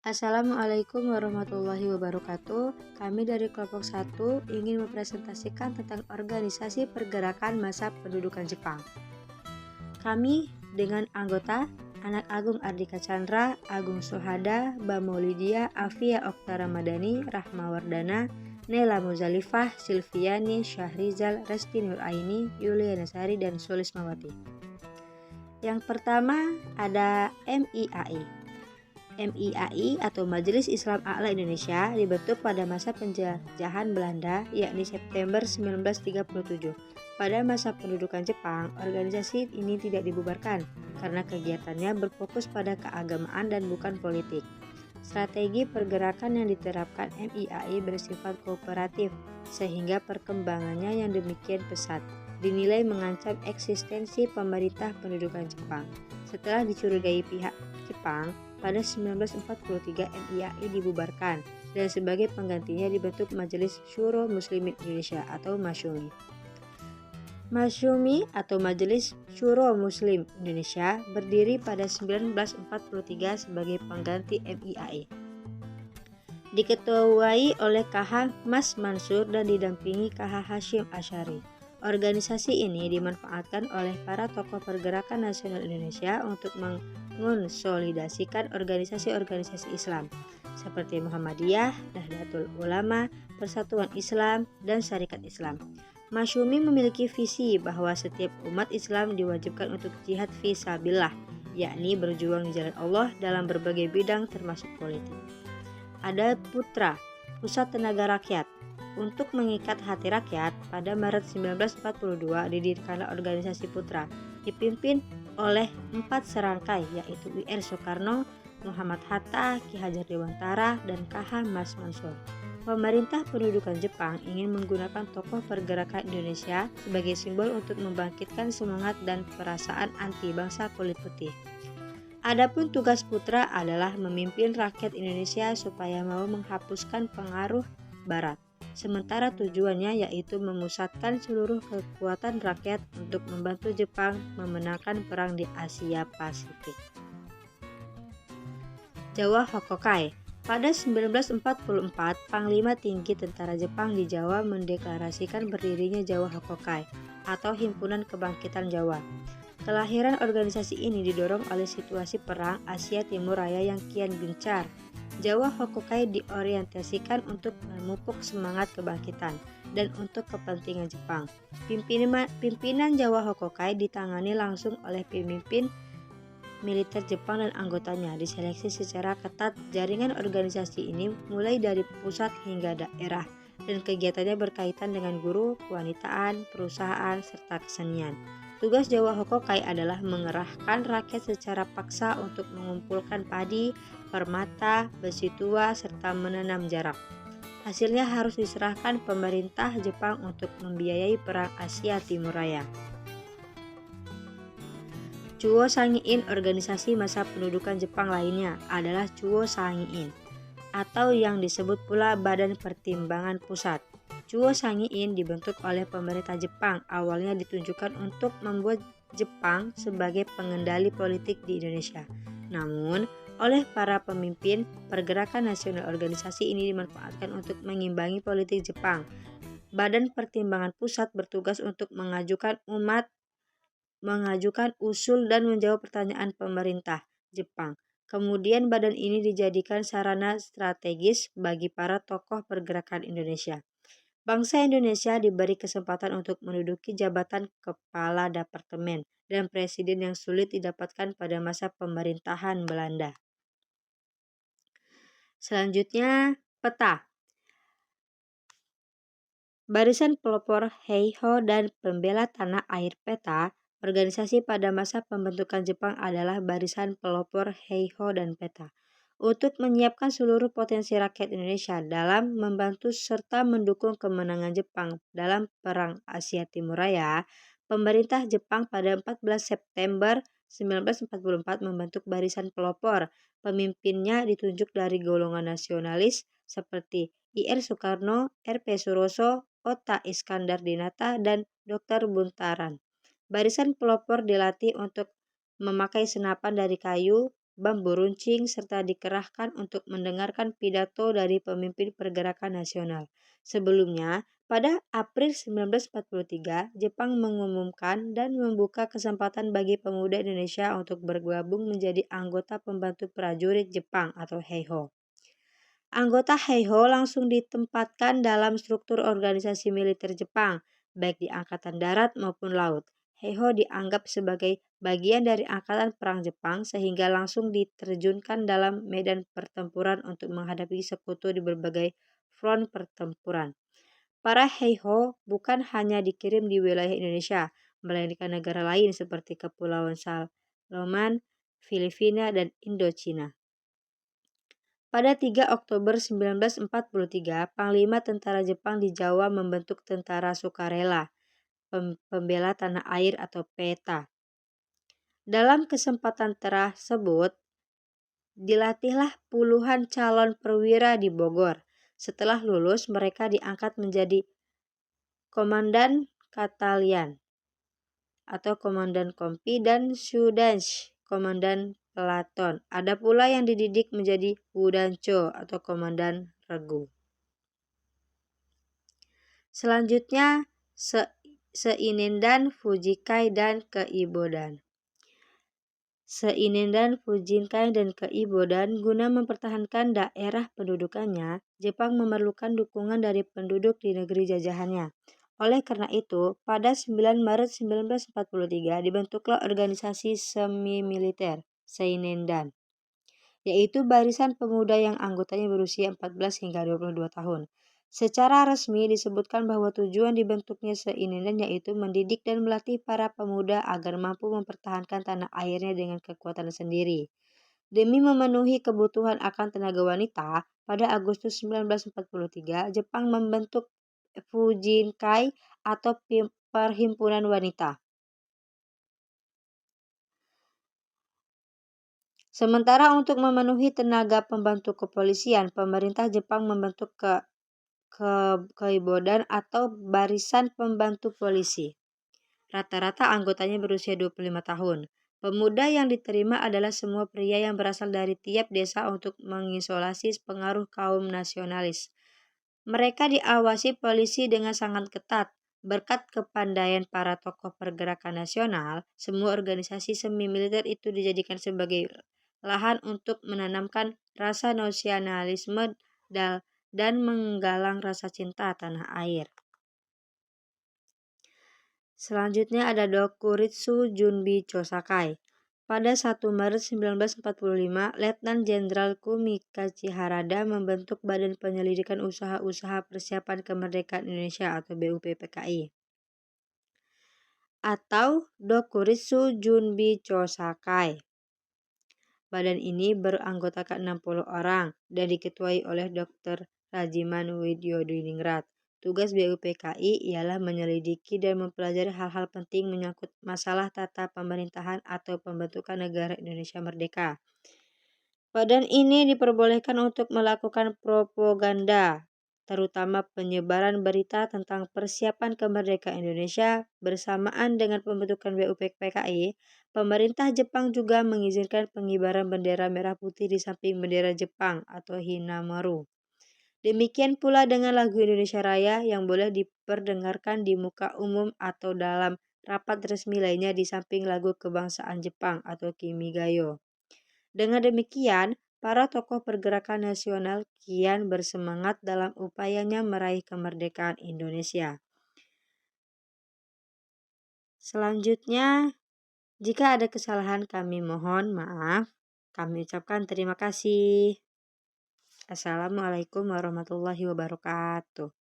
Assalamualaikum warahmatullahi wabarakatuh. Kami dari kelompok 1 ingin mempresentasikan tentang organisasi pergerakan massa pendudukan Jepang. Kami dengan anggota Anak Agung Ardika Chandra, Agung Sohada, Bamo Lydia, Afia Okta Ramadhani, Rahma Wardana, Nela Muzalifah, Silviani, Syahrizal, Resti Nuraini, Yuliana Sari, dan Sulismawati. Yang pertama ada MIAI. MIAI atau Majelis Islam A'la Indonesia dibentuk pada masa penjajahan Belanda, yakni September 1937. Pada masa pendudukan Jepang, organisasi ini tidak dibubarkan karena kegiatannya berfokus pada keagamaan dan bukan politik. Strategi pergerakan yang diterapkan MIAI bersifat kooperatif, sehingga perkembangannya yang demikian pesat dinilai mengancam eksistensi pemerintah pendudukan Jepang. Setelah dicurigai pihak Jepang, pada 1943 MIAI dibubarkan dan sebagai penggantinya dibentuk Majelis Syuro Muslimin Indonesia atau MASYUMI. MASYUMI atau Majelis Syuro Muslim Indonesia berdiri pada 1943 sebagai pengganti MIAI. Diketuai oleh KH Mas Mansur dan didampingi KH Hashim Asyari. Organisasi ini dimanfaatkan oleh para tokoh pergerakan nasional Indonesia untuk mengonsolidasikan organisasi-organisasi Islam seperti Muhammadiyah, Nahdlatul Ulama, Persatuan Islam, dan Syarikat Islam. Masyumi memiliki visi bahwa setiap umat Islam diwajibkan untuk jihad fisabilillah, yakni berjuang di jalan Allah dalam berbagai bidang termasuk politik. Ada Putra, Pusat Tenaga Rakyat. Untuk mengikat hati rakyat, pada Maret 1942 didirikanlah organisasi Putra, dipimpin oleh 4 serangkai, yaitu W.R. Soekarno, Muhammad Hatta, Ki Hajar Dewantara, dan KH Mas Mansur. Pemerintah pendudukan Jepang ingin menggunakan tokoh pergerakan Indonesia sebagai simbol untuk membangkitkan semangat dan perasaan anti bangsa kulit putih. Adapun tugas Putra adalah memimpin rakyat Indonesia supaya mau menghapuskan pengaruh Barat. Sementara tujuannya yaitu memusatkan seluruh kekuatan rakyat untuk membantu Jepang memenangkan perang di Asia Pasifik. Jawa Hokokai. Pada 1944, Panglima Tinggi Tentara Jepang di Jawa mendeklarasikan berdirinya Jawa Hokokai atau Himpunan Kebangkitan Jawa. Kelahiran organisasi ini didorong oleh situasi perang Asia Timur Raya yang kian gencar. Jawa Hokokai diorientasikan untuk memupuk semangat kebangkitan dan untuk kepentingan Jepang. Pimpinan Jawa Hokokai ditangani langsung oleh pemimpin militer Jepang dan anggotanya diseleksi secara ketat. Jaringan organisasi ini mulai dari pusat hingga daerah dan kegiatannya berkaitan dengan guru, kewanitaan, perusahaan, serta kesenian. Tugas Jawa Hokokai adalah mengerahkan rakyat secara paksa untuk mengumpulkan padi, permata, besi tua, serta menanam jarak. Hasilnya harus diserahkan pemerintah Jepang untuk membiayai perang Asia Timur Raya. Chuo Sangiin, organisasi massa pendudukan Jepang lainnya, adalah Chuo Sangiin, atau yang disebut pula Badan Pertimbangan Pusat. Chuo Sangiin dibentuk oleh pemerintah Jepang, awalnya ditunjukkan untuk membuat Jepang sebagai pengendali politik di Indonesia. Namun, oleh para pemimpin pergerakan nasional, organisasi ini dimanfaatkan untuk mengimbangi politik Jepang. Badan Pertimbangan Pusat bertugas untuk mengajukan usul dan menjawab pertanyaan pemerintah Jepang. Kemudian badan ini dijadikan sarana strategis bagi para tokoh pergerakan Indonesia. Bangsa Indonesia diberi kesempatan untuk menduduki jabatan kepala departemen dan presiden yang sulit didapatkan pada masa pemerintahan Belanda. Selanjutnya, peta. Barisan Pelopor Heiho dan Pembela Tanah Air Peta. Organisasi pada masa pembentukan Jepang adalah Barisan Pelopor Heiho dan Peta. Untuk menyiapkan seluruh potensi rakyat Indonesia dalam membantu serta mendukung kemenangan Jepang dalam Perang Asia Timur Raya, pemerintah Jepang pada 14 September 1944 membentuk Barisan Pelopor. Pemimpinnya ditunjuk dari golongan nasionalis seperti I.R. Soekarno, R.P. Suroso, Ota Iskandar Dinata, dan Dr. Buntaran. Barisan Pelopor dilatih untuk memakai senapan dari kayu, bambu runcing, serta dikerahkan untuk mendengarkan pidato dari pemimpin pergerakan nasional. Sebelumnya, pada April 1943, Jepang mengumumkan dan membuka kesempatan bagi pemuda Indonesia untuk bergabung menjadi anggota pembantu prajurit Jepang atau Heiho. Anggota Heiho langsung ditempatkan dalam struktur organisasi militer Jepang, baik di Angkatan Darat maupun Laut. Heiho dianggap sebagai bagian dari Angkatan Perang Jepang sehingga langsung diterjunkan dalam medan pertempuran untuk menghadapi sekutu di berbagai front pertempuran. Para Heiho bukan hanya dikirim di wilayah Indonesia, melainkan negara lain seperti Kepulauan Salomon, Filipina, dan Indochina. Pada 3 Oktober 1943, Panglima Tentara Jepang di Jawa membentuk Tentara Sukarela Pembela Tanah Air atau PETA. Dalam kesempatan tersebut, dilatihlah puluhan calon perwira di Bogor. Setelah lulus, mereka diangkat menjadi komandan Katalian atau komandan kompi dan Sudansh, komandan pelaton. Ada pula yang dididik menjadi Wudancho atau komandan regu. Selanjutnya, Seinindan, Fujikai, dan Keibodan. Seinindan, Fujikai, dan Keibodan guna mempertahankan daerah pendudukannya, Jepang memerlukan dukungan dari penduduk di negeri jajahannya. Oleh karena itu, pada 9 Maret 1943 dibentuklah organisasi semi-militer, Seinindan, yaitu barisan pemuda yang anggotanya berusia 14 hingga 22 tahun. Secara resmi disebutkan bahwa tujuan dibentuknya Seinindan yaitu mendidik dan melatih para pemuda agar mampu mempertahankan tanah airnya dengan kekuatan sendiri. Demi memenuhi kebutuhan akan tenaga wanita, pada Agustus 1943, Jepang membentuk Fujinkai atau Perhimpunan Wanita. Sementara untuk memenuhi tenaga pembantu kepolisian, pemerintah Jepang membentuk Keibodan atau Barisan Pembantu Polisi. Rata-rata anggotanya berusia 25 tahun. Pemuda yang diterima adalah semua pria yang berasal dari tiap desa untuk mengisolasi pengaruh kaum nasionalis. Mereka diawasi polisi dengan sangat ketat. Berkat kepandaian para tokoh pergerakan nasional, semua organisasi semi-militer itu dijadikan sebagai lahan untuk menanamkan rasa nasionalisme dan menggalang rasa cinta tanah air. Selanjutnya ada Dokuritsu Junbi Chosakai. Pada 1 Maret 1945, Letnan Jenderal Kumikachi Harada membentuk Badan Penyelidikan Usaha-Usaha Persiapan Kemerdekaan Indonesia atau BUPPKI. Atau Dokuritsu Junbi Chosakai. Badan ini beranggotakan 60 orang dan diketuai oleh Dr. Rajiman Widyodiningrat. Tugas BUPKI ialah menyelidiki dan mempelajari hal-hal penting menyangkut masalah tata pemerintahan atau pembentukan negara Indonesia merdeka. Badan ini diperbolehkan untuk melakukan propaganda, terutama penyebaran berita tentang persiapan kemerdekaan Indonesia. Bersamaan dengan pembentukan BUPPKI, pemerintah Jepang juga mengizinkan pengibaran bendera merah putih di samping bendera Jepang atau Hinamaru. Demikian pula dengan lagu Indonesia Raya yang boleh diperdengarkan di muka umum atau dalam rapat resmi lainnya di samping lagu kebangsaan Jepang atau Kimigayo. Dengan demikian, para tokoh pergerakan nasional kian bersemangat dalam upayanya meraih kemerdekaan Indonesia. Selanjutnya, jika ada kesalahan kami mohon maaf. Kami ucapkan terima kasih. Assalamualaikum warahmatullahi wabarakatuh.